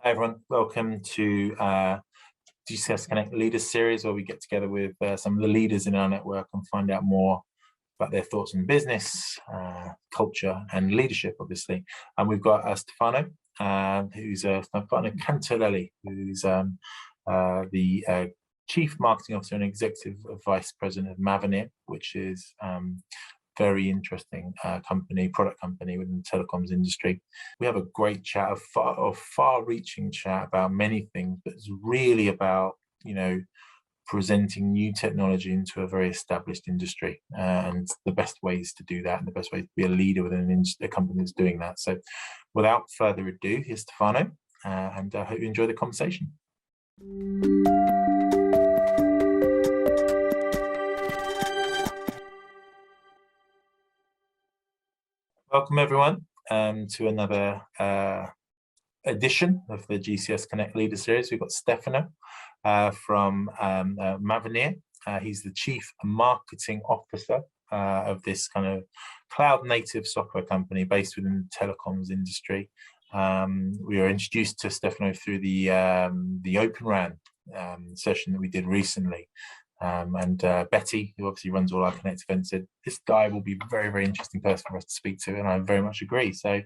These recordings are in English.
Hi everyone, welcome to GCS Connect Leaders Series, where we get together with some of the leaders in our network and find out more about their thoughts on business, culture and leadership, obviously. And we've got Stefano Cantarelli, who's the Chief Marketing Officer and Executive Vice President of Mavenir, which is very interesting product company within the telecoms industry. We have a great chat, a far-reaching chat about many things, but it's really about, presenting new technology into a very established industry and the best ways to do that and the best way to be a leader within a company that's doing that. So without further ado, here's Stefano, and I hope you enjoy the conversation. Welcome everyone to another edition of the GCS Connect Leader Series. We've got Stefano from Mavenir. He's the Chief Marketing Officer of this kind of cloud-native software company based within the telecoms industry. We were introduced to Stefano through the Open RAN session that we did recently. And Betty, who obviously runs all our Connect events, said this guy will be a very, very interesting person for us to speak to, and I very much agree. So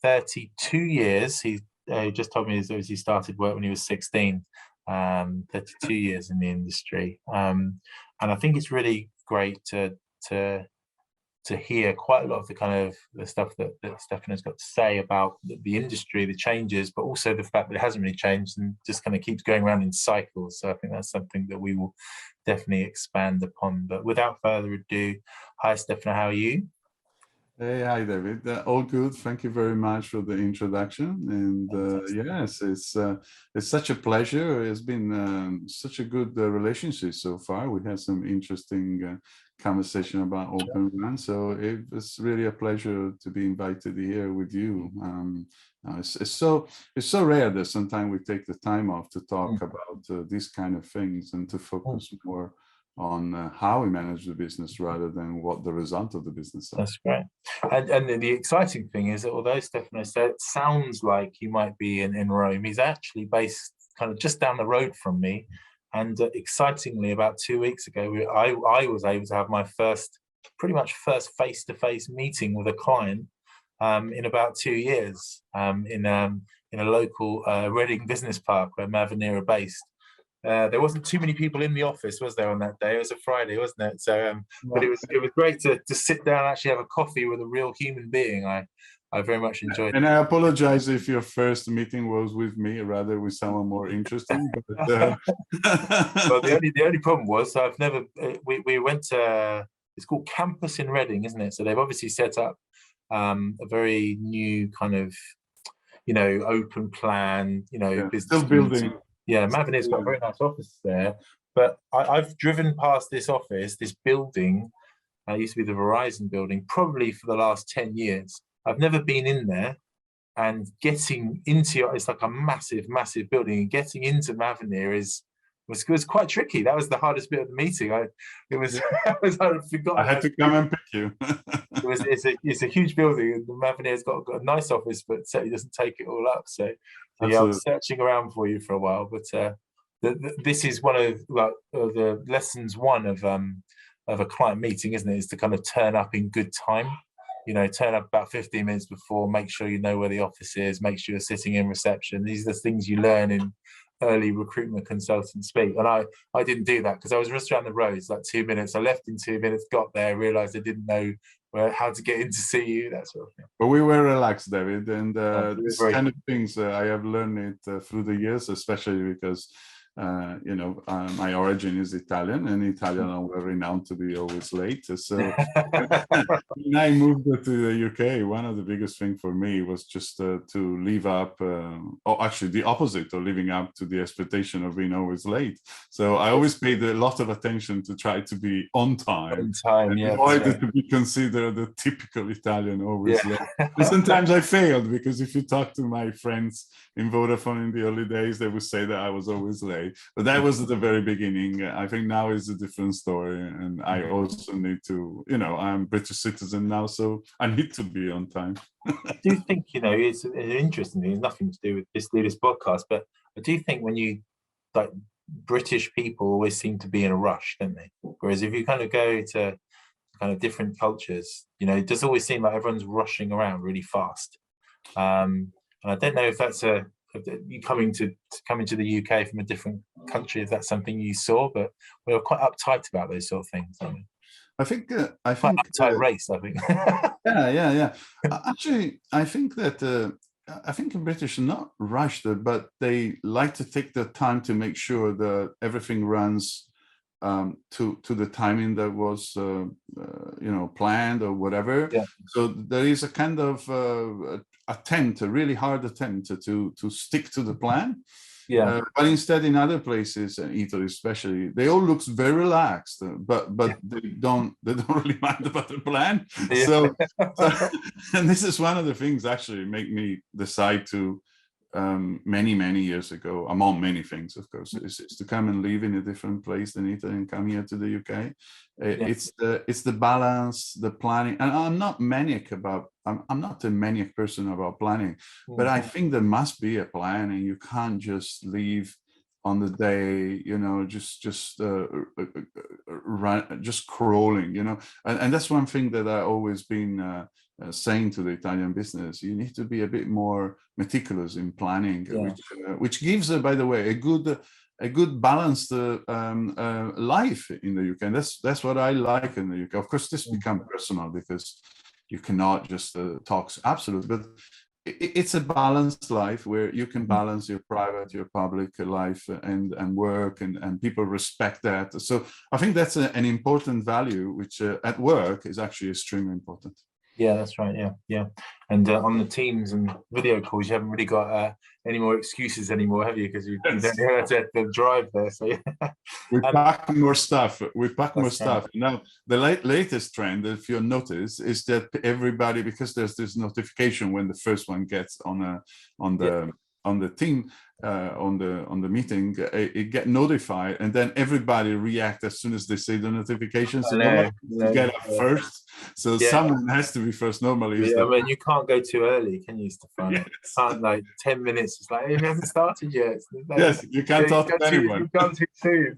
32 years, he just told me he started work when he was 16, 32 years in the industry. And I think it's really great to hear quite a lot of the stuff that Stefano's got to say about the industry, the changes, but also the fact that it hasn't really changed and just kind of keeps going around in cycles. So I think that's something that we will definitely expand upon. But without further ado, hi Stefano, how are you? Hey, hi David. All good. Thank you very much for the introduction. And yes, it's such a pleasure. It's been such a good relationship so far. We had some interesting conversation about Open RAN, so it was really a pleasure to be invited here with you. It's so rare that sometimes we take the time off to talk about these kind of things and to focus more on how we manage the business rather than what the result of the business is. That's great. And the exciting thing is that although Stefano said it sounds like he might be in Rome, he's actually based kind of just down the road from me. And excitingly, about 2 weeks ago, I was able to have my pretty much first face-to-face meeting with a client in about 2 years in a local Reading business park where Mavenir are based. There wasn't too many people in the office, was there, on that day? It was a Friday, wasn't it? So, but it was great to sit down and actually have a coffee with a real human being. I very much enjoyed it. And I apologize if your first meeting was with me, rather with someone more interesting. But, well, the only problem was I've never. We went to. It's called Campus in Reading, isn't it? So they've obviously set up a very new kind of, open plan, business. Still building. Yeah, Mavenir's got a very nice office there. But I've driven past this office, this building. It used to be the Verizon building, probably for the last 10 years. I've never been in there, and getting into it's like a massive, massive building, and getting into Mavenir was quite tricky. That was the hardest bit of the meeting. I forgot. I had to come and pick you. It's a huge building, and Mavenir's got a nice office, but certainly doesn't take it all up. So yeah, I was searching around for you for a while, but this is one of the lessons one of a client meeting, isn't it? Is to kind of turn up in good time. Turn up about 15 minutes before, make sure you know where the office is, make sure you're sitting in reception. These are the things you learn in early recruitment consultant speak. And I didn't do that because I was just around the road. It's like 2 minutes. I left in 2 minutes, got there, realized I didn't know how to get in to see you, that sort of thing. But we were relaxed, David. And these kind of things, I have learned it through the years, especially because my origin is Italian, and Italian are renowned to be always late. So when I moved to the UK, one of the biggest things for me was just to live up, or actually the opposite of living up to the expectation of being always late. So I always paid a lot of attention to try to be on time. Yeah. Avoided to be considered the typical Italian always late. And sometimes I failed, because if you talk to my friends in Vodafone in the early days, they would say that I was always late. UK, but that was at the very beginning. I think now is a different story, and I also need to, I'm British citizen now, so I need to be on time. I do think, it's an interesting thing. It's nothing to do with this podcast, but I do think when you, like, British people always seem to be in a rush, don't they? Whereas if you kind of go to kind of different cultures, it does always seem like everyone's rushing around really fast. And I don't know if that's you coming to the UK from a different country, if that's something you saw, but we were quite uptight about those sort of things, aren't we? I think Quite uptight race, I think. yeah. Actually, I think that I think the British are not rushed, but they like to take the time to make sure that everything runs to the timing that was planned or whatever. Yeah. So there is a kind of attempt, a really hard attempt to stick to the plan. Yeah. But instead, in other places, in Italy especially, they all look very relaxed, but they don't really mind about the plan. Yeah. So, and this is one of the things actually make me decide to many years ago, among many things, of course, is to come and live in a different place than Italy and come here to the UK. It's the balance, the planning, and I'm not I'm not a maniac person about planning, but I think there must be a plan, and you can't just leave on the day, just crawling, and that's one thing that I always been saying to the Italian business. You need to be a bit more meticulous in planning, which gives, by the way, a good balanced life in the UK. And that's what I like in the UK. Of course, this becomes personal because you cannot just talk absolute, but it's a balanced life where you can balance your private, your public life and work, and people respect that. So I think that's an important value, which at work is actually extremely important. Yeah, that's right. Yeah. And on the Teams and video calls, you haven't really got any more excuses anymore, have you? Because you don't have to drive there. So we pack more stuff. Now, the latest trend, if you notice, is that everybody, because there's this notification when the first one gets on the team, on the meeting, it get notified, and then everybody react as soon as they see the notification. So get up first. So someone has to be first. Normally, I mean, you can't go too early, can you, Stefano? Yes. You can't, like 10 minutes. It's like it hasn't started yet. Yes, you can't talk to anyone. You've gone too soon.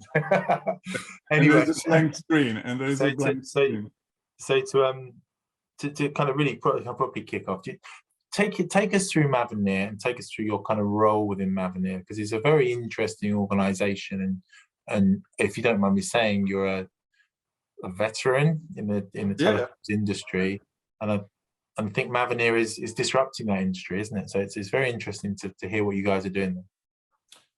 Anyway, there's a blank screen, and there is a blank screen. So to kind of really properly kick off. Take us through Mavenir and take us through your kind of role within Mavenir, because it's a very interesting organization, and if you don't mind me saying, you're a veteran in the telecoms industry, and I think Mavenir is disrupting that industry, isn't it? So it's very interesting to hear what you guys are doing there.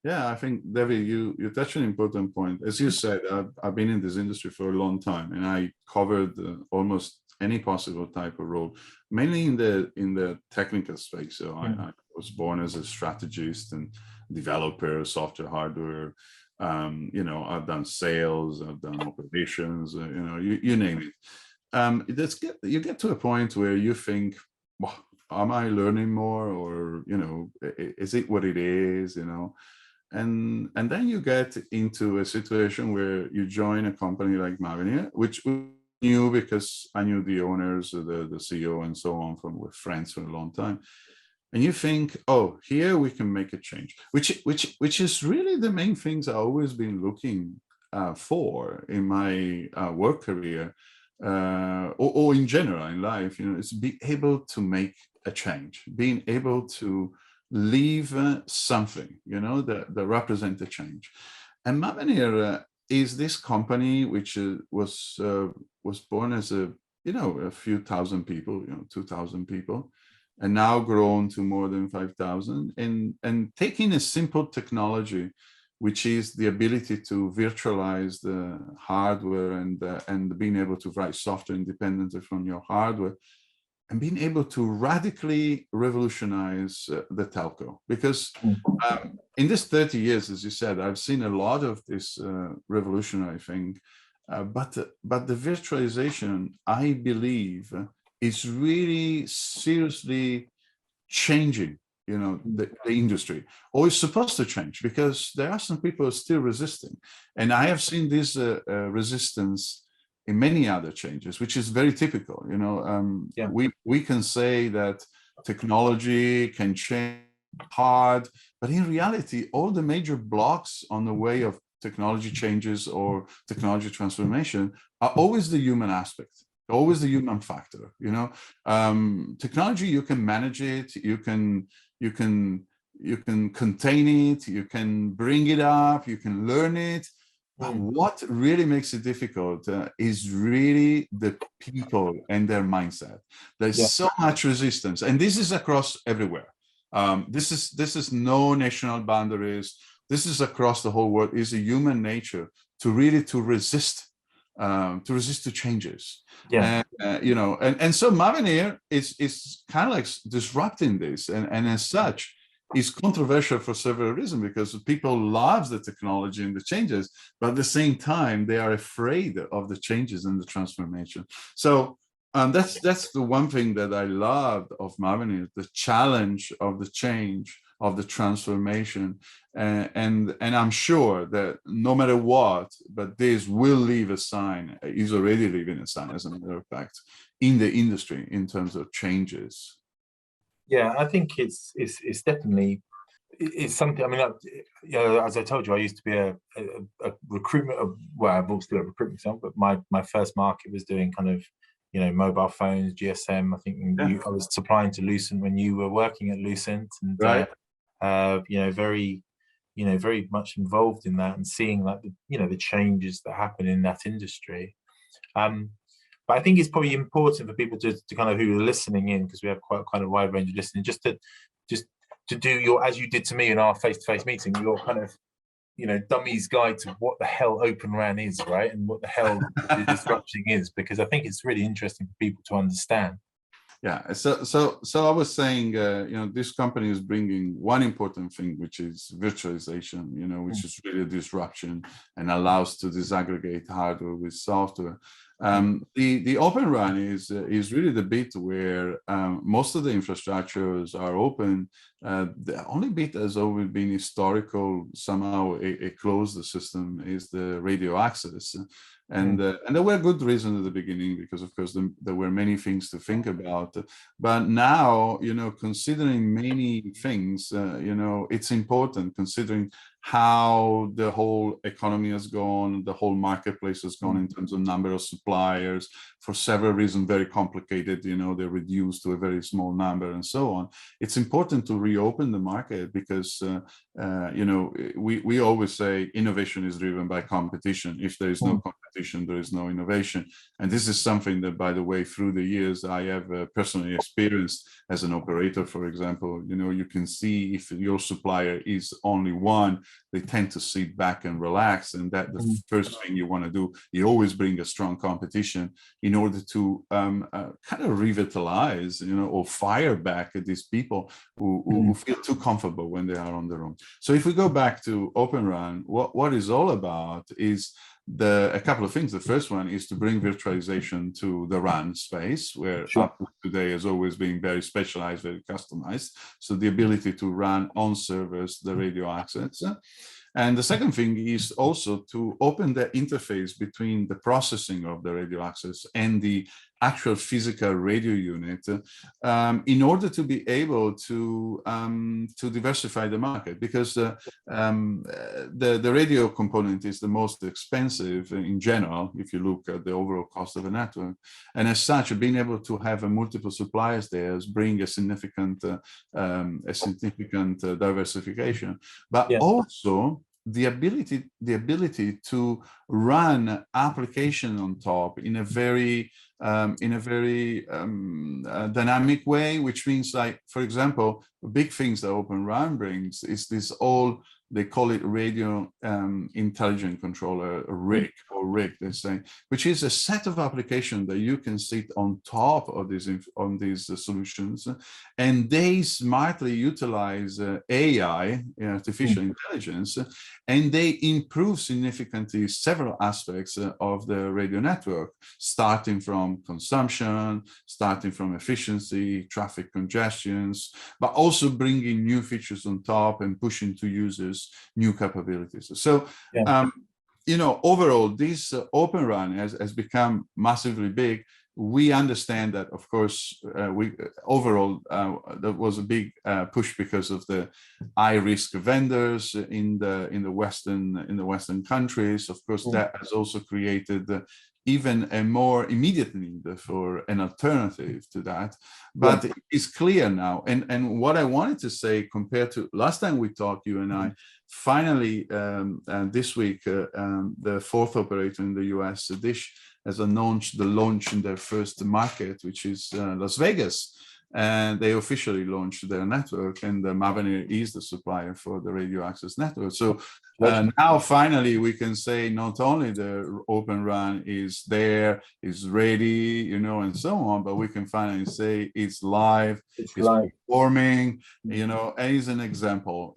Yeah, I think, David, you touched an important point. As you said, I've been in this industry for a long time, and I covered almost any possible type of role, mainly in the technical space. So I was born as a strategist and developer, software, hardware. I've done sales, I've done operations. You name it. You get to a point where you think, well, am I learning more, or is it what it is? And then you get into a situation where you join a company like Mavenir, which knew because I knew the owners, the CEO, and so on, with friends for a long time. And you think, oh, here we can make a change, which is really the main things I've always been looking for in my work career, or in general in life. It's be able to make a change, being able to leave something, that represent a change. And Mavenir is this company which was born as a few thousand people, 2,000 people, and now grown to more than 5,000, and taking a simple technology, which is the ability to virtualize the hardware and being able to write software independently from your hardware, and being able to radically revolutionize the telco. Because in this 30 years, as you said, I've seen a lot of this revolutionary thing, but the virtualization, I believe, is really seriously changing, the industry, or is supposed to change, because there are some people still resisting. And I have seen this resistance in many other changes, which is very typical. We can say that technology can change hard, but in reality, all the major blocks on the way of technology changes or technology transformation are always the human aspect, always the human factor. Technology, you can manage it, you can contain it, you can bring it up, you can learn it. But what really makes it difficult is really the people and their mindset. There's so much resistance, and this is across everywhere. This is no national boundaries. This is across the whole world. It's a human nature to resist to changes. And so Mavenir is kind of like disrupting this, and as such is controversial for several reasons, because people love the technology and the changes, but at the same time they are afraid of the changes and the transformation. So that's the one thing that I loved of Mavenir, the challenge of the change, of the transformation, and I'm sure that no matter what, but this will leave a sign, is already leaving a sign, as a matter of fact, in the industry in terms of changes. Yeah, I think it's definitely, it's something. I mean, as I told you, I used to be a recruitment. Well, I've also been a recruitment consultant, but my first market was doing kind of, mobile phones, GSM. I think I was supplying to Lucent when you were working at Lucent, and very much involved in that and seeing that the changes that happen in that industry. But I think it's probably important for people to kind of, who are listening in, because we have quite a wide range of listening, just to do your, as you did to me in our face-to-face meeting, your kind of dummy's guide to what the hell Open RAN is, right, and what the hell the disruption is, because I think it's really interesting for people to understand. Yeah, so I was saying, this company is bringing one important thing, which is virtualization, which is really a disruption and allows to disaggregate hardware with software. The Open RAN is really the bit where most of the infrastructures are open. The only bit that's always been historical, somehow a closed system, is the radio access. And there were good reasons at the beginning, because of course there were many things to think about. But now, considering many things, it's important, considering how the whole economy has gone, the whole marketplace has gone in terms of number of suppliers, for several reasons, very complicated, they're reduced to a very small number and so on. It's important to reopen the market, because, we always say innovation is driven by competition. If there is no competition, there is no innovation. And this is something that, by the way, through the years, I have personally experienced as an operator, for example. You can see if your supplier is only one, they tend to sit back and relax, and that the first thing you want to do, you always bring a strong competition in order to kind of revitalize, or fire back at these people who feel too comfortable when they are on their own. So if we go back to Open RAN, what it's all about is a couple of things. The first one is to bring virtualization to the RAN space, where up to today has always been very specialized, very customized. So the ability to run on servers the radio access. And the second thing is also to open the interface between the processing of the radio access and the actual physical radio unit, in order to be able to diversify the market, because the radio component is the most expensive in general if you look at the overall cost of a network, and as such, being able to have multiple suppliers there bring a significant diversification, but also the ability to run application on top in a very dynamic way, which means, like, for example, big things that Open RAN brings is this all, they call it radio intelligent controller, RIC, they say, which is a set of applications that you can sit on top of these solutions, and they smartly utilize AI, artificial intelligence, and they improve significantly several aspects of the radio network, starting from consumption, starting from efficiency, traffic congestions, but also bringing new features on top and pushing to users new capabilities. So, you know, overall, this Open RAN has become massively big. We understand that, of course, overall there was a big push because of the high risk vendors in the Western countries. Of course, that has also created even a more immediate need for an alternative to that. But it's clear now. And what I wanted to say, compared to last time we talked, you and I, finally this week, the fourth operator in the US, Dish, has announced the launch in their first market, which is Las Vegas. And they officially launched their network, and Mavenir is the supplier for the radio access network. So now finally we can say not only the Open RAN is there, is ready, you know, and so on, but we can finally say it's live, it's performing, you know, and is an example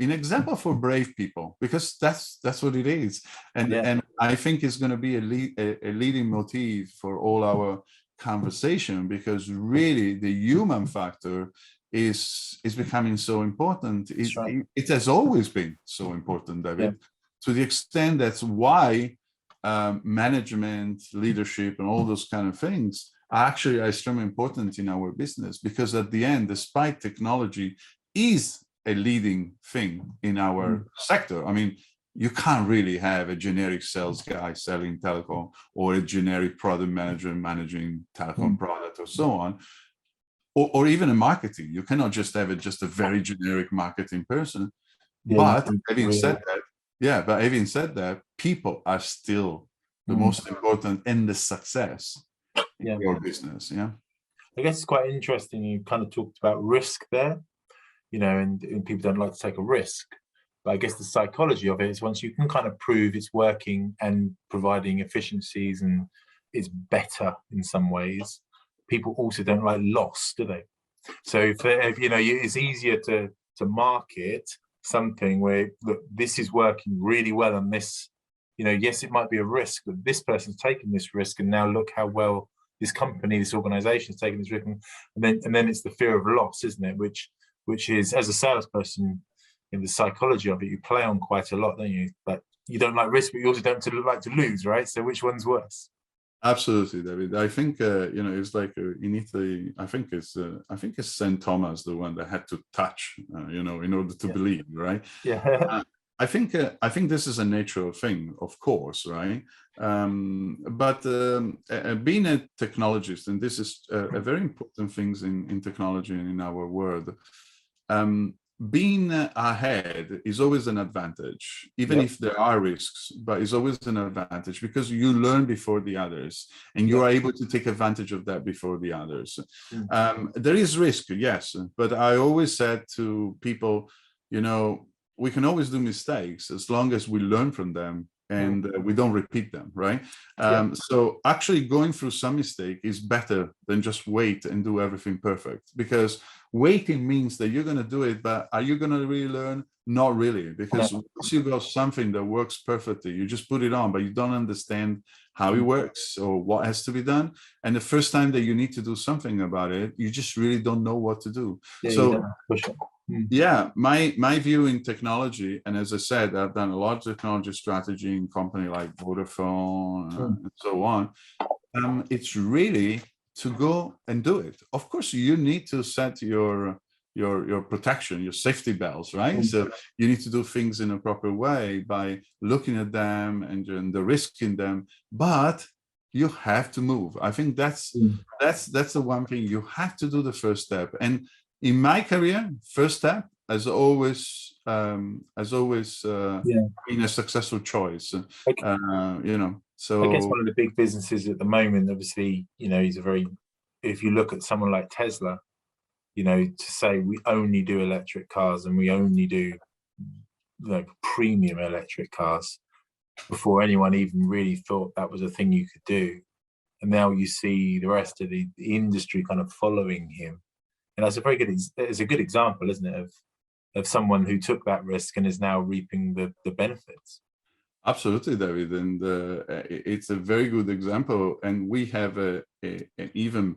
for brave people, because that's what it is. And I think it's going to be a leading motif for all our conversation, because really the human factor is becoming so important. It has always been so important, David, to the extent that's why management, leadership, and all those kind of things are actually extremely important in our business, because at the end, despite technology is a leading thing in our sector. I mean, you can't really have a generic sales guy selling telecom, or a generic product manager managing telecom product, or so on, or even a marketing. You cannot just have just a very generic marketing person. But having said that, people are still the most important in the success in your business. I guess it's quite interesting. You kind of talked about risk there, you know, and people don't like to take a risk. But I guess the psychology of it is, once you can kind of prove it's working and providing efficiencies and it's better in some ways, people also don't like loss, do they? So if you know, it's easier to market something where, look, this is working really well, and this, you know, yes, it might be a risk, but this person's taken this risk, and now look how well this company, this organization is taking this risk, and then it's the fear of loss, isn't it? Which is, as a salesperson, in the psychology of it, you play on quite a lot, don't you? But you don't like risk, but you also don't like to lose, right? So which one's worse? Absolutely, David. I think you know, it's like in Italy. I think it's Saint Thomas, the one that had to touch, you know, in order to believe, right? I think this is a natural thing, of course, right? But being a technologist, and this is a very important thing in technology and in our world. Being ahead is always an advantage, even if there are risks, but it's always an advantage, because you learn before the others, and you are able to take advantage of that before the others. There is risk, yes, but I always said to people, you know, we can always do mistakes as long as we learn from them and we don't repeat them, right? So actually going through some mistake is better than just wait and do everything perfect, because waiting means that you're going to do it, but are you going to really learn? Not really, because once you got something that works perfectly, you just put it on, but you don't understand how it works or what has to be done. And the first time that you need to do something about it, you just really don't know what to do. Yeah, my view in technology, and as I said, I've done a lot of technology strategy in company like Vodafone and so on. It's really to go and do it. Of course, you need to set your protection, your safety belts, right? So you need to do things in a proper way by looking at them and the risk in them, but you have to move. I think that's the one thing. You have to do the first step. And in my career, first step has always been a successful choice. You know, so I guess one of the big businesses at the moment, obviously, you know, if you look at someone like Tesla, you know, to say we only do electric cars and we only do, like, premium electric cars, before anyone even really thought that was a thing you could do. And now you see the rest of the industry kind of following him. And that's it's a good example, isn't it, of someone who took that risk and is now reaping the benefits. Absolutely, David, and it's a very good example. And we have an even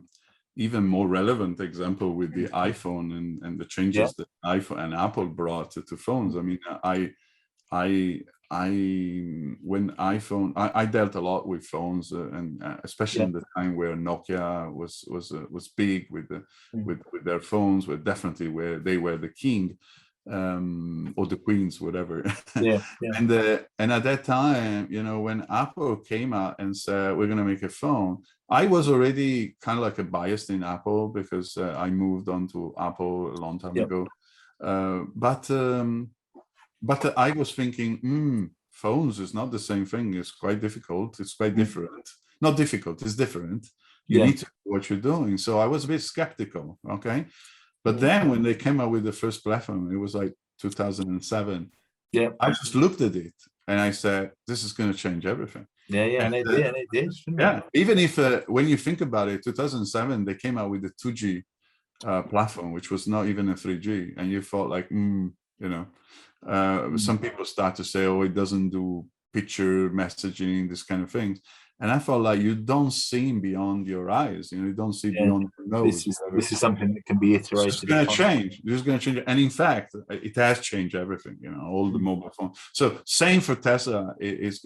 even more relevant example with the iPhone and the changes that iPhone and Apple brought to phones. I mean, when iPhone, I dealt a lot with phones, and especially in the time where Nokia was big with their phones, were definitely where they were the king, or the queens, whatever. And at that time, you know, when Apple came out and said we're going to make a phone, I was already kind of like a biased in Apple because I moved on to Apple a long time ago. But I was thinking, phones is not the same thing. It's quite difficult. It's quite different. Not difficult. It's different. You need to know what you're doing. So I was a bit skeptical. Okay. But then when they came out with the first platform, it was like 2007. I just looked at it and I said, this is going to change everything. And it did. Even if, when you think about it, 2007, they came out with the 2G platform, which was not even a 3G. And you thought like, you know, some people start to say, oh, it doesn't do picture messaging, this kind of things. And I felt like you don't see beyond your eyes, you know, you don't see beyond your nose. This is something that can be iterated. It's going to change. This is going to change. And in fact, it has changed everything, you know, all the mobile phones. So same for Tesla, is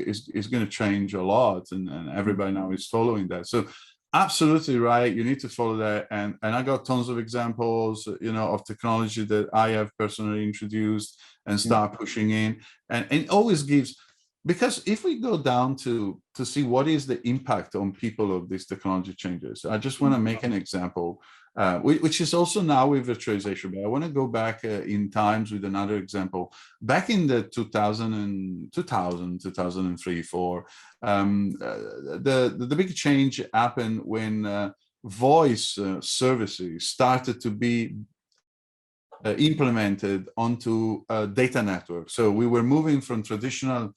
going to change a lot. And everybody now is following that. So absolutely right. You need to follow that. And I got tons of examples, you know, of technology that I have personally introduced and start pushing in. And it always gives, because if we go down to see what is the impact on people of these technology changes, I just want to make an example, which is also now with virtualization, but I want to go back in times with another example. Back in the 2003, 2004, the big change happened when voice services started to be implemented onto a data network. So we were moving from traditional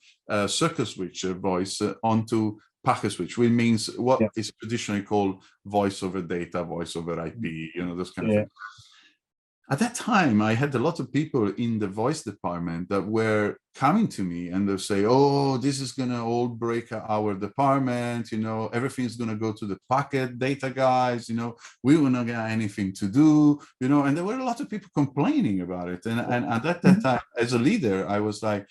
circuit switch voice onto packet switch, which means what is traditionally called voice over data, voice over IP, you know, those kind of things. At that time, I had a lot of people in the voice department that were coming to me and they'll say, oh, this is going to all break our department. You know, everything's going to go to the packet data guys. You know, we will not get anything to do, you know, and there were a lot of people complaining about it. And at that time, as a leader, I was like,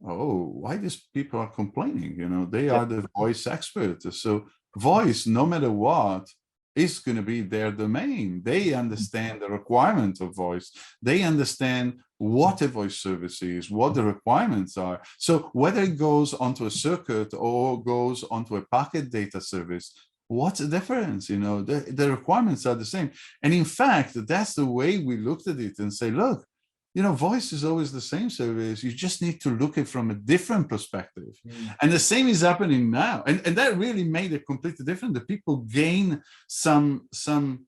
oh, why these people are complaining? You know, they are the voice experts. So voice, no matter what, is going to be their domain. They understand the requirements of voice. They understand what a voice service is, what the requirements are. So whether it goes onto a circuit or goes onto a packet data service, what's the difference? You know, the requirements are the same. And in fact, that's the way we looked at it and say, look, you know, voice is always the same service. You just need to look at it from a different perspective. And the same is happening now. And that really made it completely different. The people gain some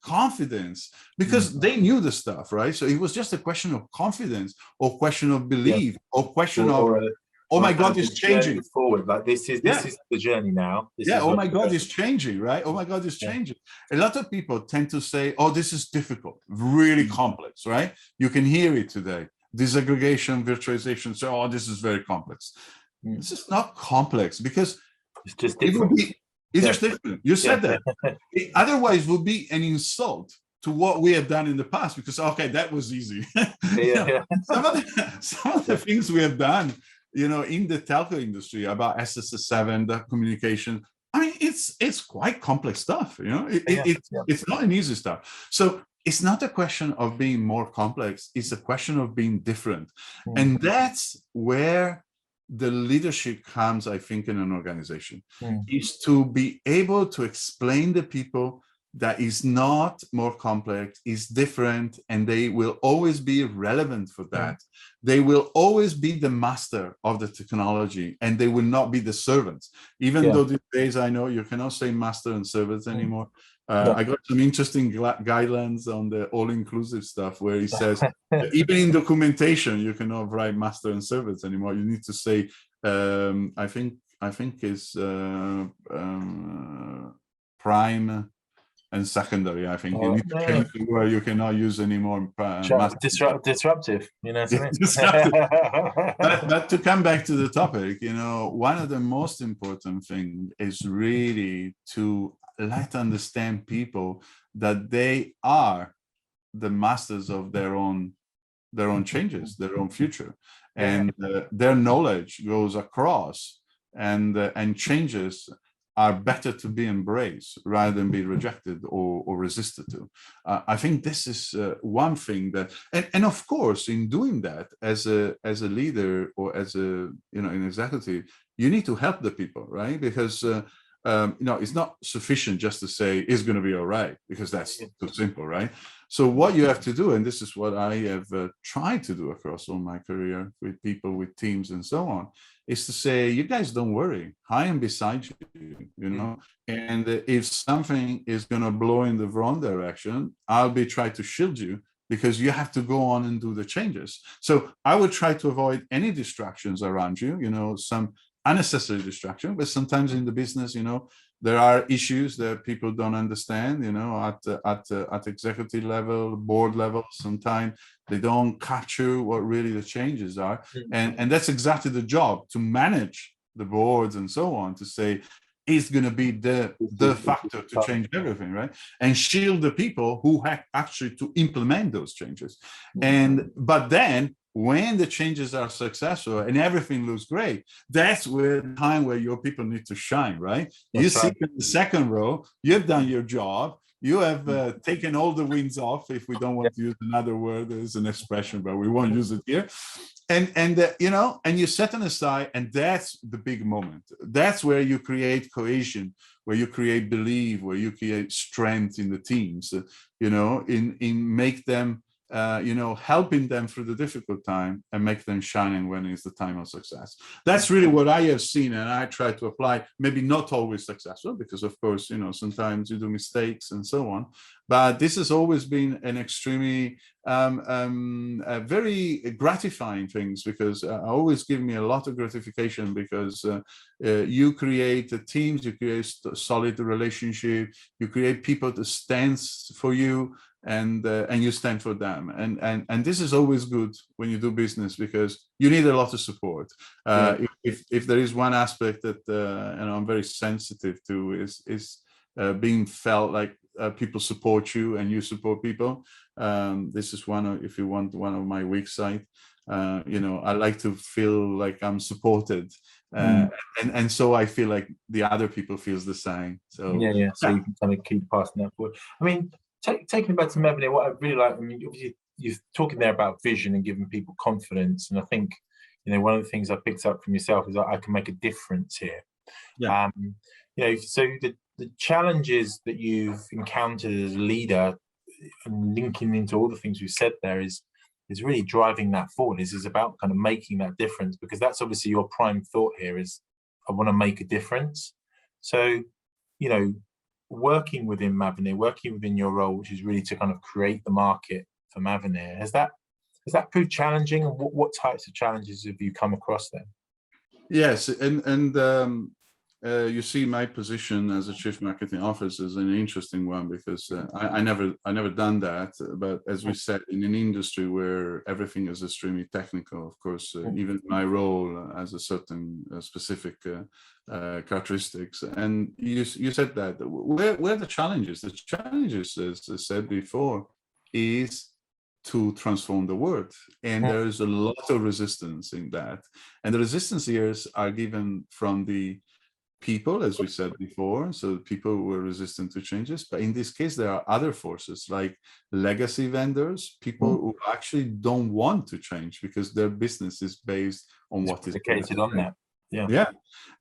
confidence because they knew the stuff, right? So it was just a question of confidence or question of belief or question of, oh my God, it's changing. Forward, like this is the journey now. Oh my God, it's changing, right? Oh my God, it's changing. A lot of people tend to say, oh, this is difficult, really complex, right? You can hear it today. Disaggregation, virtualization, so, oh, this is very complex. This is not complex because it's just different. It's just different. You said that. Otherwise, it would be an insult to what we have done in the past because, okay, that was easy. Some of the things we have done, you know, in the telco industry about SSS7, the communication, I mean, it's quite complex stuff, you know, it's not an easy stuff. So it's not a question of being more complex, it's a question of being different. And that's where the leadership comes, I think, in an organization, is to be able to explain to people that is not more complex, is different, and they will always be relevant for that. They will always be the master of the technology, and they will not be the servants. Even though these days I know you cannot say master and servants anymore. I got some interesting guidelines on the all-inclusive stuff where he says, even in documentation, you cannot write master and servants anymore. You need to say, I think it's prime and secondary. I think you need to change the word. You cannot use anymore. Disruptive, you know what I mean? But to come back to the topic, you know, one of the most important things is really to understand people that they are the masters of their own changes, their own future, and their knowledge goes across, and changes are better to be embraced rather than be rejected or resisted to. I think this is one thing that, and of course, in doing that as a leader or as an executive, you need to help the people, right? Because it's not sufficient just to say it's going to be all right, because that's too simple, right? So what you have to do, and this is what I have tried to do across all my career with people, with teams, and so on, is to say, you guys don't worry, I am beside you, and if something is going to blow in the wrong direction, I'll be trying to shield you, because you have to go on and do the changes. So I would try to avoid any distractions around you, some unnecessary distraction, but sometimes in the business, there are issues that people don't understand, at executive level, board level. Sometimes they don't capture what really the changes are. And that's exactly the job, to manage the boards and so on, to say, is going to be the factor to change everything, right? And shield the people who have actually to implement those changes. But then, when the changes are successful and everything looks great, that's where the time where your people need to shine, right? You sit in the second row, you've done your job, you have taken all the wins off, if we don't want to use another word, there's an expression, but we won't use it here. And you set them aside, and that's the big moment. That's where you create cohesion, where you create belief, where you create strength in the teams, in make them, helping them through the difficult time and make them shining when it's the time of success. That's really what I have seen, and I try to apply, maybe not always successful, because of course, sometimes you do mistakes and so on, but this has always been an extremely very gratifying things, because always give me a lot of gratification, because you create teams, you create solid relationship, you create people that stands for you, and you stand for them, and this is always good when you do business, because you need a lot of support. If there is one aspect that I'm very sensitive to, is being felt like people support you and you support people. This is one of my weak side. I like to feel like I'm supported, and so I feel like the other people feels the same. So so you can kind of keep passing that forward. I mean, taking it back to Mavenir, what I really like, obviously you're talking there about vision and giving people confidence, and I think one of the things I picked up from yourself is that I can make a difference here. So the challenges that you've encountered as a leader, and linking into all the things we've said there, is really driving that forward. Is about kind of making that difference, because that's obviously your prime thought here, is I want to make a difference. So working within Mavenir, working within your role, which is really to kind of create the market for Mavenir, has that proved challenging, and what types of challenges have you come across then? Yes, and you see, my position as a chief marketing officer is an interesting one, because I never done that. But as we said, in an industry where everything is extremely technical, of course, even my role has a certain specific characteristics. And you said that where the challenges? The challenges, as I said before, is to transform the world, and there is a lot of resistance in that. And the resistance here are given from the people, as we said before, so people who are resistant to changes. But in this case, there are other forces, like legacy vendors, people who actually don't want to change because their business is based on what is dedicated on that.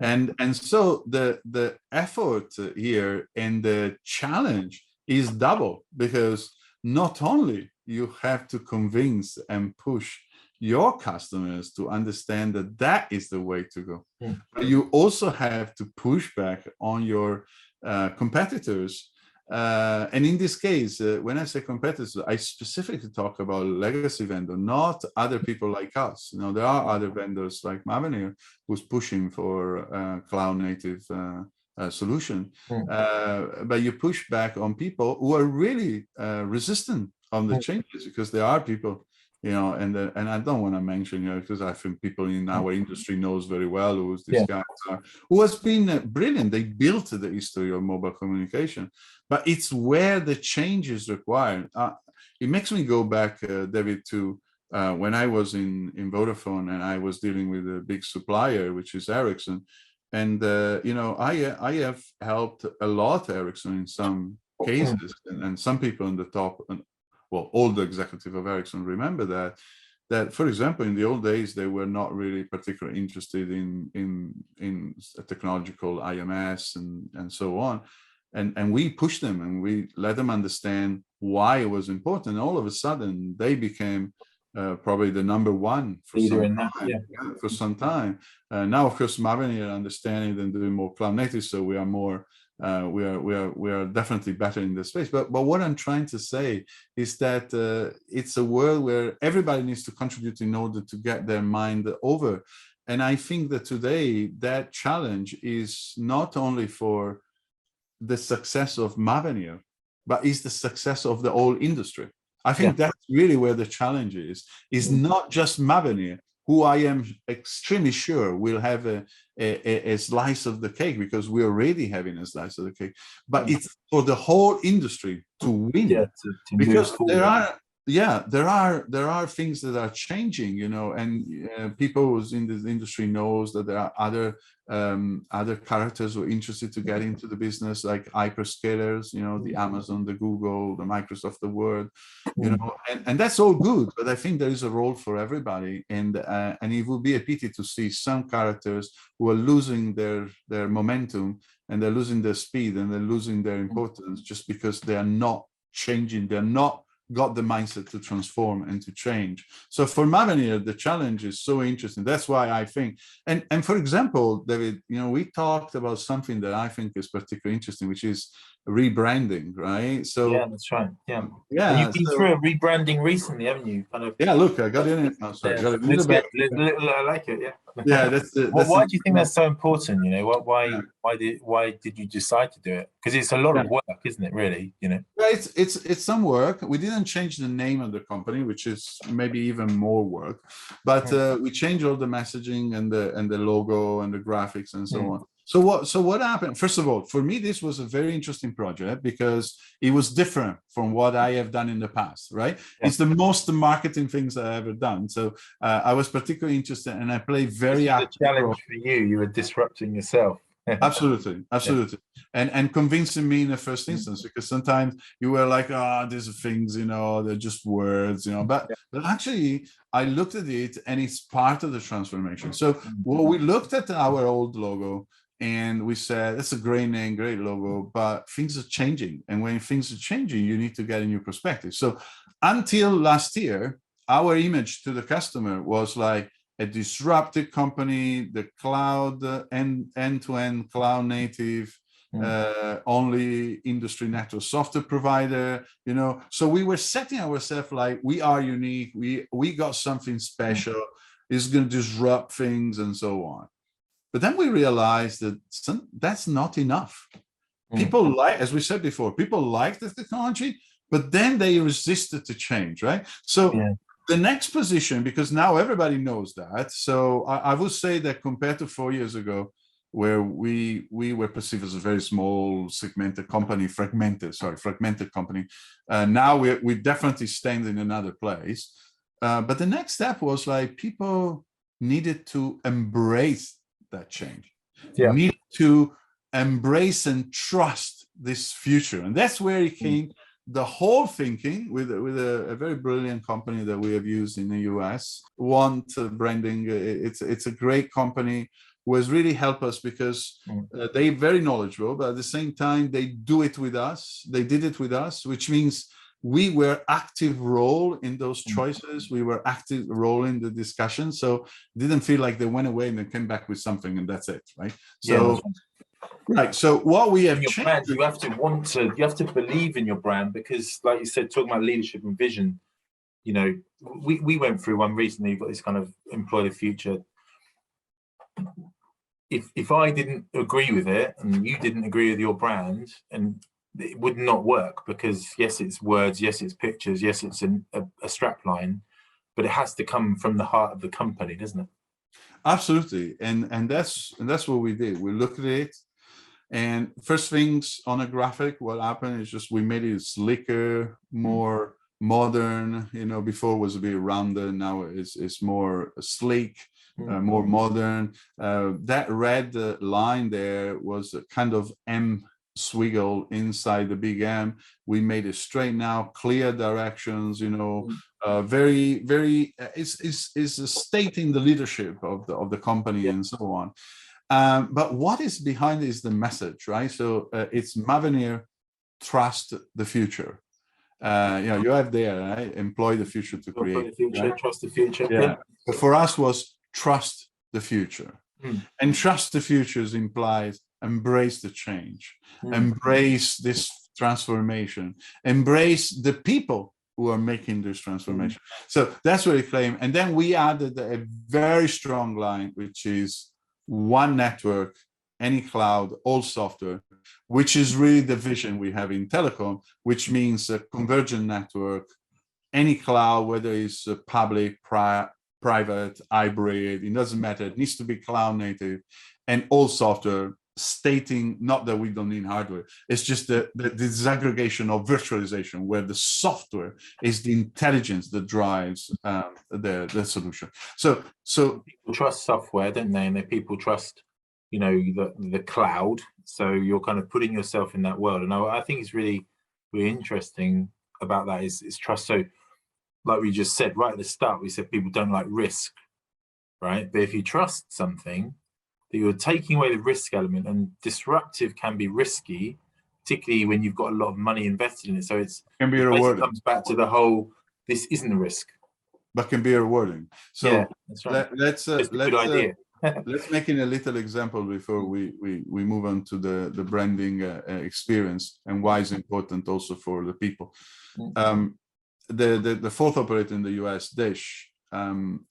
And so the effort here and the challenge is double, because not only you have to convince and push your customers to understand that that is the way to go, but you also have to push back on your competitors. And in this case, when I say competitors, I specifically talk about legacy vendor, not other people like us. There are other vendors like Mavenir who's pushing for cloud native solution, but you push back on people who are really resistant on the changes, because there are people you know, and I don't want to mention, you know, because I think people in our industry knows very well who these guys are, who has been brilliant. They built the history of mobile communication, but it's where the change is required. It makes me go back, David, to when I was in Vodafone and I was dealing with a big supplier, which is Ericsson. And, you know, I have helped a lot Ericsson in some cases, and some people in the top, well, all the executive of Ericsson remember that, for example, in the old days, they were not really particularly interested in a technology called IMS and so on. And we pushed them and we let them understand why it was important. And all of a sudden, they became probably the #1 for some time. For some time. Now, of course, Mavenir understanding and doing more cloud native, so we are more. We are definitely better in this space. But what I'm trying to say is that it's a world where everybody needs to contribute in order to get their mind over. And I think that today that challenge is not only for the success of Mavenir, but is the success of the whole industry. I think that's really where the challenge is not just Mavenir, who I am extremely sure will have a slice of the cake, because we're already having a slice of the cake, but it's for the whole industry to win. To because there are things that are changing, you know, and people who's in this industry knows that there are other characters who are interested to get into the business, like hyperscalers, you know, the Amazon, the Google, the Microsoft, the Word, you know, and that's all good. But I think there is a role for everybody, and it would be a pity to see some characters who are losing their momentum, and they're losing their speed, and they're losing their importance just because they are not changing. They're not got the mindset to transform and to change. So for Mavenir, the challenge is so interesting. That's why I think, and for example, David, you know, we talked about something that I think is particularly interesting, which is rebranding, right? So that's right. And you've been through a rebranding recently, haven't you? Kind of. Look, I got in it. I'm sorry, got a little bit. I like it. That's why do you think that's so important? You know, why did you decide to do it? Because it's a lot of work, isn't it? Really, you know. It's some work. We didn't change the name of the company, which is maybe even more work, but we changed all the messaging and the logo and the graphics and so on. So what happened? First of all, for me, this was a very interesting project because it was different from what I have done in the past, right? It's the most marketing things I've ever done. So I was particularly interested, and I played very active. The challenge for you were disrupting yourself. Absolutely. And convincing me in the first instance, because sometimes you were like, these are things, you know, they're just words, you know, but actually I looked at it and it's part of the transformation. So we looked at our old logo and we said, it's a great name, great logo, but things are changing. And when things are changing, you need to get a new perspective. So until last year, our image to the customer was like a disruptive company, the cloud, end-to-end cloud native, only industry network software provider, you know. So we were setting ourselves like, we are unique, we got something special, it's going to disrupt things and so on. But then we realized that that's not enough. People like, as we said before, people like the technology, but then they resisted to change, right? So the next position, because now everybody knows that. So I would say that compared to 4 years ago, where we were perceived as a very small segmented company, fragmented company, now we definitely stand in another place. But the next step was like, people needed to embrace that change, needed to embrace and trust this future. And that's where it came. The whole thinking with a very brilliant company that we have used in the US, Want Branding. It's a great company who has really helped us because they're very knowledgeable, but at the same time, they do it with us. They did it with us, which means we were active role in those choices. We were active role in the discussion. So it didn't feel like they went away and then came back with something and that's it, right? So. Right. So what we have changed, brand, you have to believe in your brand, because, like you said, talking about leadership and vision, you know, we went through one recently. You've got this kind of employ the future. If I didn't agree with it and you didn't agree with your brand, and it would not work, because yes, it's words, yes, it's pictures, yes, it's a strap line, but it has to come from the heart of the company, doesn't it? Absolutely, and that's what we did. We looked at it, and first things on a graphic, what happened is just we made it slicker, more modern. You know, before it was a bit rounded, now it's more sleek, more modern. That red line there was a kind of M swiggle inside the big M. We made it straight now, clear directions. You know, very is stating the leadership of the company and so on. But what is behind is the message, right? So it's Mavenir, trust the future. You know, you have there, right? Employ the future to create. The future, right? Trust the future. Yeah. But for us was trust the future. And trust the futures implies embrace the change, embrace this transformation, embrace the people who are making this transformation. So that's what we claim. And then we added a very strong line, which is one network, any cloud, all software, which is really the vision we have in telecom, which means a convergent network, any cloud, whether it's public, private, hybrid, it doesn't matter. It needs to be cloud native, and all software, stating not that we don't need hardware. It's just the disaggregation of virtualization, where the software is the intelligence that drives the solution. So people trust software, don't they? And people trust, you know, the cloud. So you're kind of putting yourself in that world. And I think it's really interesting about that is trust. So like we just said right at the start, we said people don't like risk, right? But if you trust something, that you're taking away the risk element, and disruptive can be risky, particularly when you've got a lot of money invested in it. So it can be rewarding. Comes back to the whole, this isn't a risk, but can be rewarding. So yeah, that's right. let's good idea. Let's make it a little example before we move on to the branding experience and why it's important also for the people. The fourth operator in the US, Dish,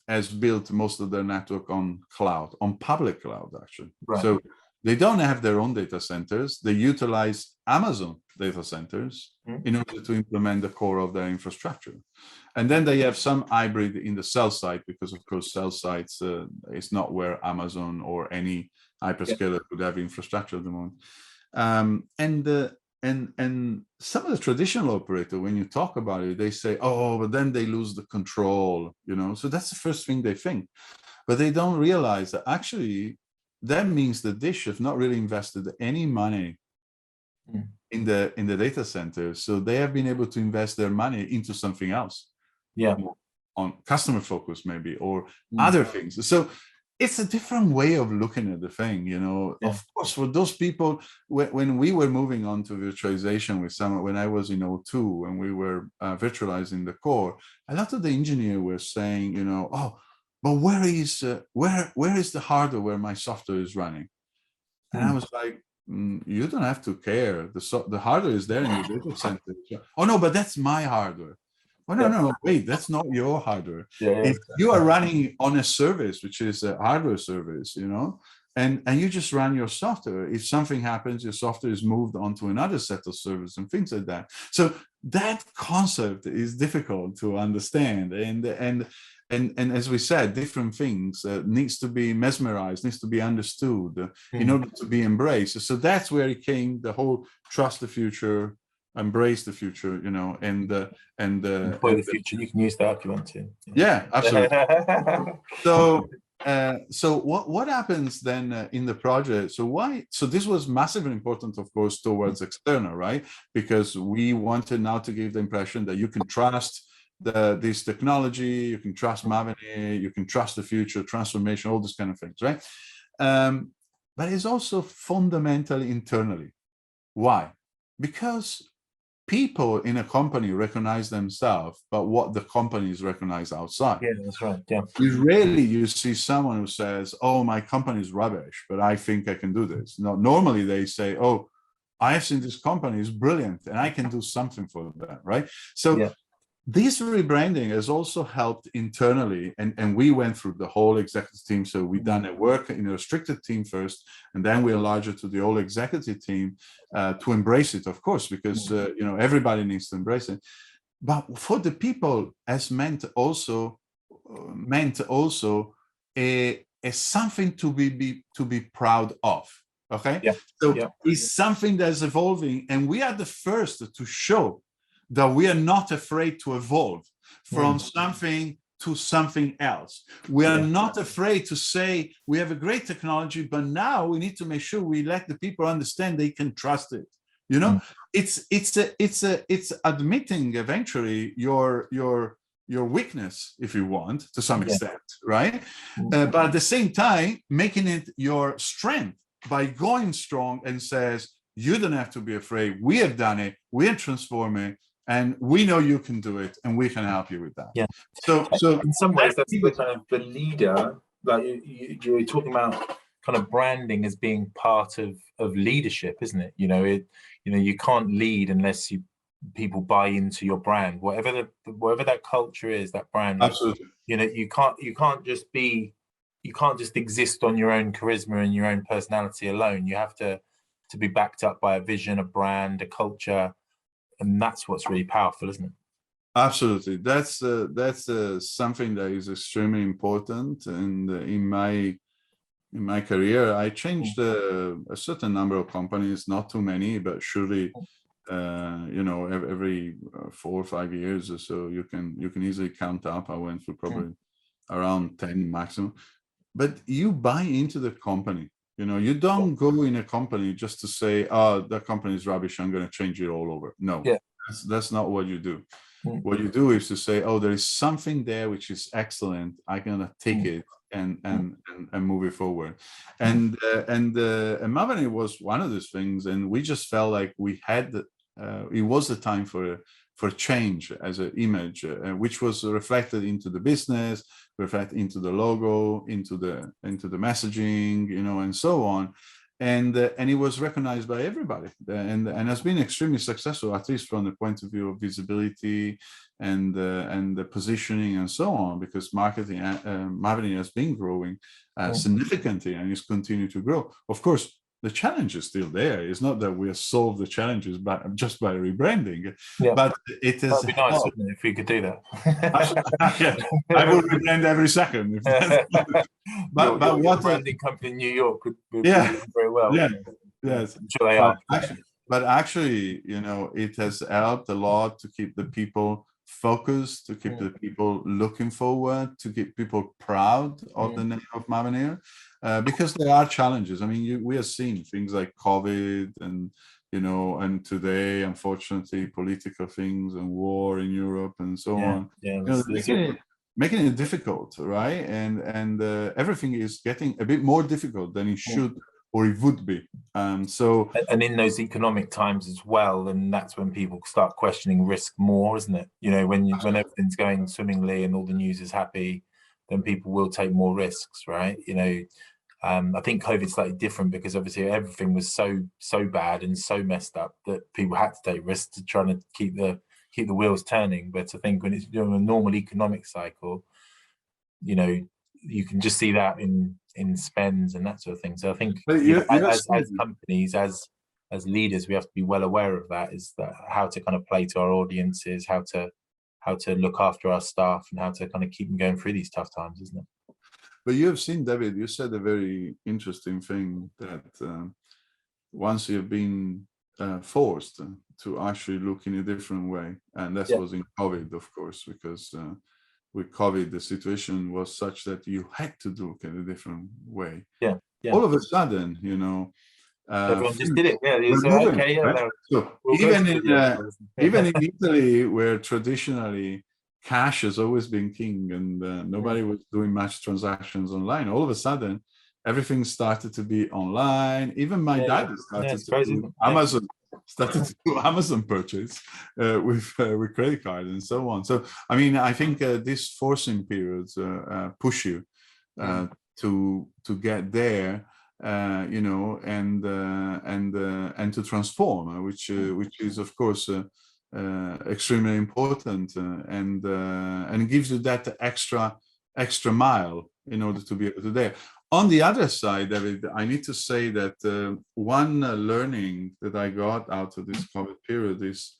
has built most of their network on cloud, on public cloud, actually. Right. So they don't have their own data centers. They utilize Amazon data centers in order to implement the core of their infrastructure. And then they have some hybrid in the cell site, because of course, cell sites is not where Amazon or any hyperscaler could have infrastructure at the moment. And some of the traditional operator, when you talk about it, they say, oh, but then they lose the control, you know. So that's the first thing they think. But they don't realize that actually that means the Dish have not really invested any money in the data center. So they have been able to invest their money into something else. Yeah. On customer focus maybe, or other things. So it's a different way of looking at the thing, you know. Yeah. Of course, for those people, when we were moving on to virtualization with someone, when I was in 02, when we were virtualizing the core, a lot of the engineers were saying, you know, oh, but where is the hardware where my software is running? And I was like, you don't have to care. The hardware is there in the data center. Oh no, but that's my hardware. Oh, no, wait, that's not your hardware. If you are running on a service, which is a hardware service, you know, and you just run your software, if something happens, your software is moved onto another set of servers and things like that. So that concept is difficult to understand. And as we said, different things needs to be mesmerized, needs to be understood in order to be embraced. So that's where it came, the whole trust the future, embrace the future, you know, and employ the future. You can use that if you want to. Yeah, absolutely. So what happens then in the project? So this was massively important, of course, towards external, right? Because we wanted now to give the impression that you can trust this technology, you can trust Mavenir, you can trust the future, transformation, all these kind of things, right? But it's also fundamentally internally. Why? Because people in a company recognize themselves, but what the companies recognize outside. Yeah, that's right. Yeah. Rarely you see someone who says, oh, my company is rubbish, but I think I can do this. No, normally they say, oh, I have seen this company is brilliant and I can do something for that, right? So this rebranding has also helped internally, and we went through the whole executive team. So we done a work in a restricted team first, and then we enlarged it to the whole executive team to embrace it, of course, because you know, everybody needs to embrace it. But for the people, has meant also meant also a something to be proud of. Okay, so it's something that's evolving, and we are the first to show that we are not afraid to evolve from something to something else. We are not afraid to say we have a great technology, but now we need to make sure we let the people understand they can trust it. You know, it's admitting eventually your weakness, if you want, to some extent, right? But at the same time, making it your strength by going strong and says, you don't have to be afraid. We have done it. We are transforming, and we know you can do it, and we can help you with that. Yeah. So in some ways, that's the kind of the leader. Like you were talking about, kind of branding as being part of leadership, isn't it? You know, you can't lead unless people buy into your brand, whatever that culture is, that brand. Absolutely. You know, you can't just exist on your own charisma and your own personality alone. You have to be backed up by a vision, a brand, a culture, and that's what's really powerful, isn't it? Absolutely. That's something that is extremely important. And in my career, I changed a certain number of companies, not too many, but surely, you know, every 4 or 5 years or so, you can easily count up. I went through probably around 10 maximum. But you buy into the company. You know, you don't go in a company just to say, oh, that company is rubbish, I'm going to change it all over. No, that's not what you do. What you do is to say, oh, there is something there which is excellent. I'm going to take it and move it forward. And Mavenir was one of those things. And we just felt like we had, it was the time for change as an image, which was reflected into the business, reflected into the logo, into the messaging, you know, and so on. And it was recognized by everybody, and has been extremely successful, at least from the point of view of visibility and the positioning and so on, because marketing, Mavenir has been growing significantly and is continuing to grow. Of course, the challenge is still there. It's not that we have solved the challenges just by rebranding, but it is. That'd be nice, wouldn't it, if we could do that? I would rebrand every second. But what branding company in New York would be very well. Yes, I'm sure they are. But actually, you know, it has helped a lot to keep the people focused, to keep the people looking forward, to keep people proud of the name of Mavenir, because there are challenges. I mean, we have seen things like COVID and, you know, and today, unfortunately, political things and war in Europe and so on. You know, making it difficult, right? And everything is getting a bit more difficult than it should or it would be. And in those economic times as well, and that's when people start questioning risk more, isn't it? You know, when everything's going swimmingly and all the news is happy, then people will take more risks, right? You know, I think COVID's slightly different because obviously everything was so bad and so messed up that people had to take risks to try to keep the wheels turning. But I think when it's a normal economic cycle, you know, you can just see that in spends and that sort of thing. So I think as companies, as leaders, we have to be well aware of that, is that how to kind of play to our audiences, how to look after our staff, and how to kind of keep them going through these tough times, isn't it? But you have seen, David, you said a very interesting thing, that once you've been forced to actually look in a different way, and that was in COVID, of course, because with COVID, the situation was such that you had to look in a different way. All of a sudden, you know, everyone just did it. Right? So even in Italy, where traditionally cash has always been king, and nobody was doing much transactions online, all of a sudden everything started to be online. Even my dad started to do Amazon. Started to do Amazon purchase with credit card and so on. So I mean, I think these forcing periods push you to get there, you know, and to transform, which is of course extremely important, and it gives you that extra mile in order to be able to do there. On the other side, David, I need to say that one learning that I got out of this COVID period is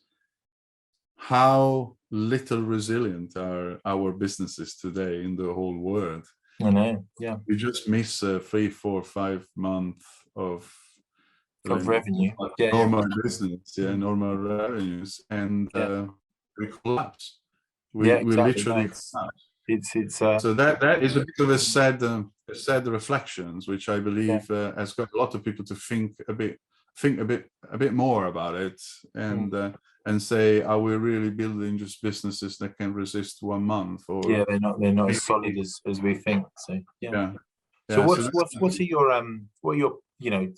how little resilient are our businesses today in the whole world. I know, yeah. We just miss 3, 4, 5 months of revenue. Yeah, normal business, normal revenues, and we collapse. We exactly. literally No, collapse. it's So that is a bit of a sad reflections, which I believe has got a lot of people to think a bit more about it, and say, are we really building just businesses that can resist 1 month? Or they're not as solid as we think. So So yeah. what are your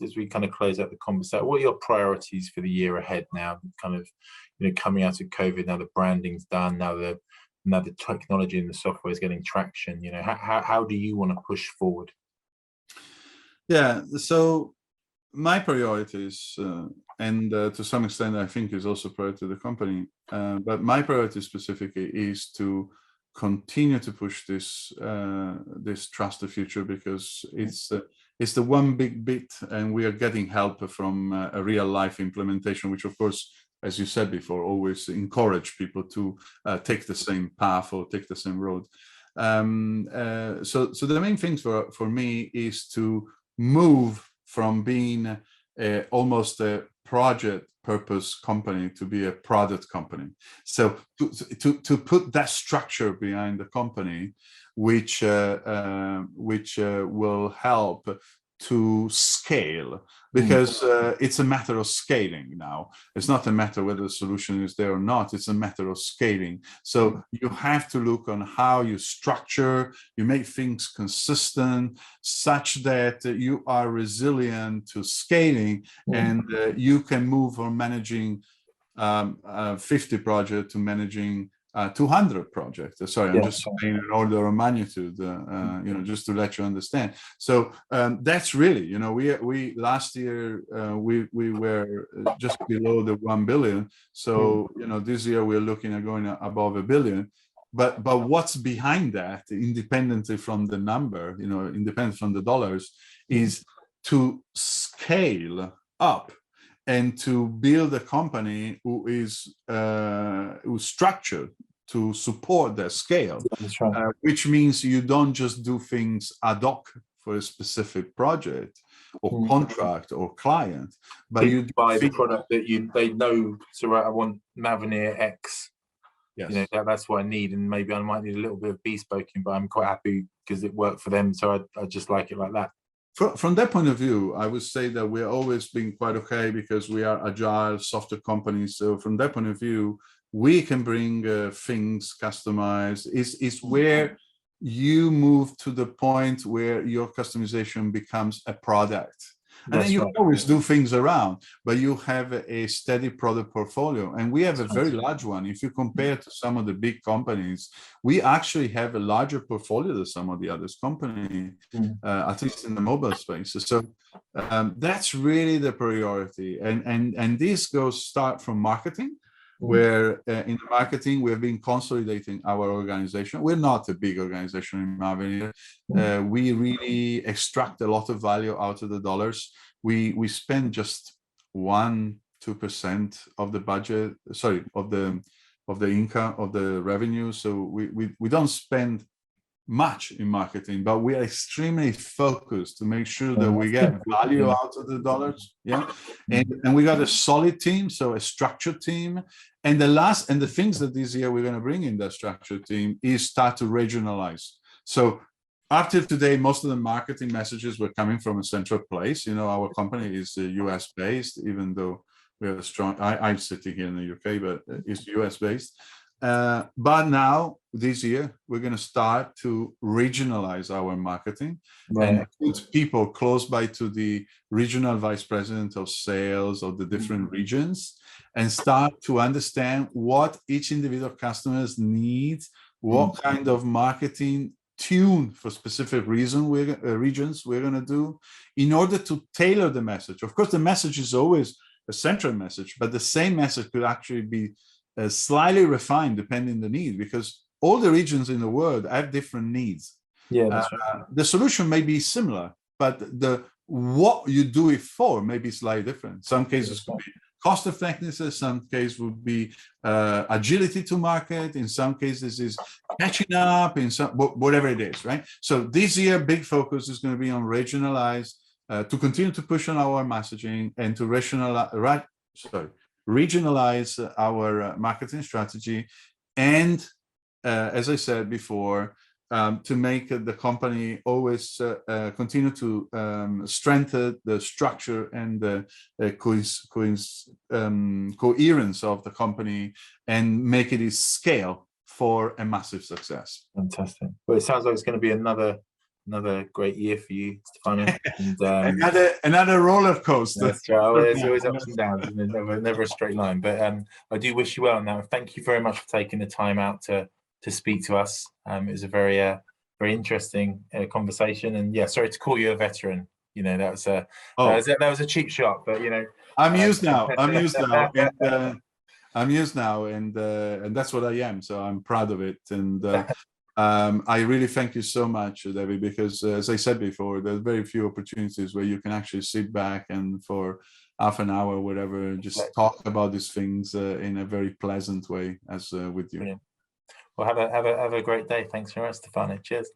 as we kind of close out the conversation, what are your priorities for the year ahead now? Kind of, coming out of COVID, now the branding's done, now the technology and the software is getting traction. How do you want to push forward? Yeah, so my priorities, and to some extent, I think is also priority to the company, but my priority specifically is to continue to push this trusted future, because it's the one big bit, and we are getting help from a real life implementation, which of course, as you said before, always encourage people to take the same path or take the same road. So the main things for me is to move from being almost a project purpose company to be a product company. So to put that structure behind the company, which will help to scale, because it's a matter of scaling now. It's not a matter whether the solution is there or not, it's a matter of scaling. So you have to look on how you structure, you make things consistent such that you are resilient to scaling, and you can move from managing 50 projects to managing 200 projects. Sorry, I'm just saying an order of magnitude, just to let you understand. So that's really, we last year we were just below the 1 billion. So this year we're looking at going above 1 billion. But what's behind that, independently from the number, independent from the dollars, is to scale up and to build a company who's structured to support that scale. That's right. Which means you don't just do things ad hoc for a specific project or contract or client, but you buy the product that they know. So I want Mavenir X. Yes. That's what I need, and maybe I might need a little bit of bespoking, but I'm quite happy because it worked for them. So I just like it like that. From that point of view, I would say that we're always being quite okay, because we are agile software companies. So from that point of view, we can bring things customized. Is where you move to the point where your customization becomes a product. And then you can always do things around, but you have a steady product portfolio. And we have a very large one. If you compare to some of the big companies, we actually have a larger portfolio than some of the other companies, at least in the mobile space. So that's really the priority. And this start from marketing, where in the marketing, we have been consolidating our organization. We're not a big organization in Mavenir. We really extract a lot of value out of the dollars. We spend just 1-2% of the budget, of the income, of the revenue. So we don't spend much in marketing, but we are extremely focused to make sure that we get value out of the dollars. And we got a solid team, so a structured team. And the things that this year we're going to bring in that structured team is start to regionalize. So after today, most of the marketing messages were coming from a central place. Our company is US based, even though we have a strong, I'm sitting here in the UK, but it's US based. But now, this year, we're going to start to regionalize our marketing and put people close by to the regional vice president of sales of the different regions, and start to understand what each individual customers needs, what kind of marketing tune for specific regions we're going to do in order to tailor the message. Of course, the message is always a central message, but the same message could actually be slightly refined depending on the need, because all the regions in the world have different needs. That's right. The solution may be similar, but what you do it for may be slightly different. Some cases could be cost effectiveness, in some case would be agility to market, in some cases is catching up, in some whatever it is, right? So this year, big focus is going to be on regionalize, to continue to push on our messaging and to regionalize our marketing strategy, and as I said before, to make the company always continue to strengthen the structure and the coherence of the company and make it scale for a massive success. Fantastic. Well, it sounds like it's going to be another great year for you, Stefano. And, another roller coaster. That's right. Well, there's always ups and downs, and there's never a straight line. But I do wish you well now. Thank you very much for taking the time out to speak to us. It was a very interesting conversation. And yeah, sorry to call you a veteran. You know, that was a cheap shot, but you know, I'm used now. I'm used now. And, I'm used now, and that's what I am. So I'm proud of it. And I really thank you so much, David, because as I said before, there's very few opportunities where you can actually sit back and for half an hour, whatever, just talk about these things in a very pleasant way, as with you. Brilliant. Well, have a great day. Thanks very much, Stefano. Cheers.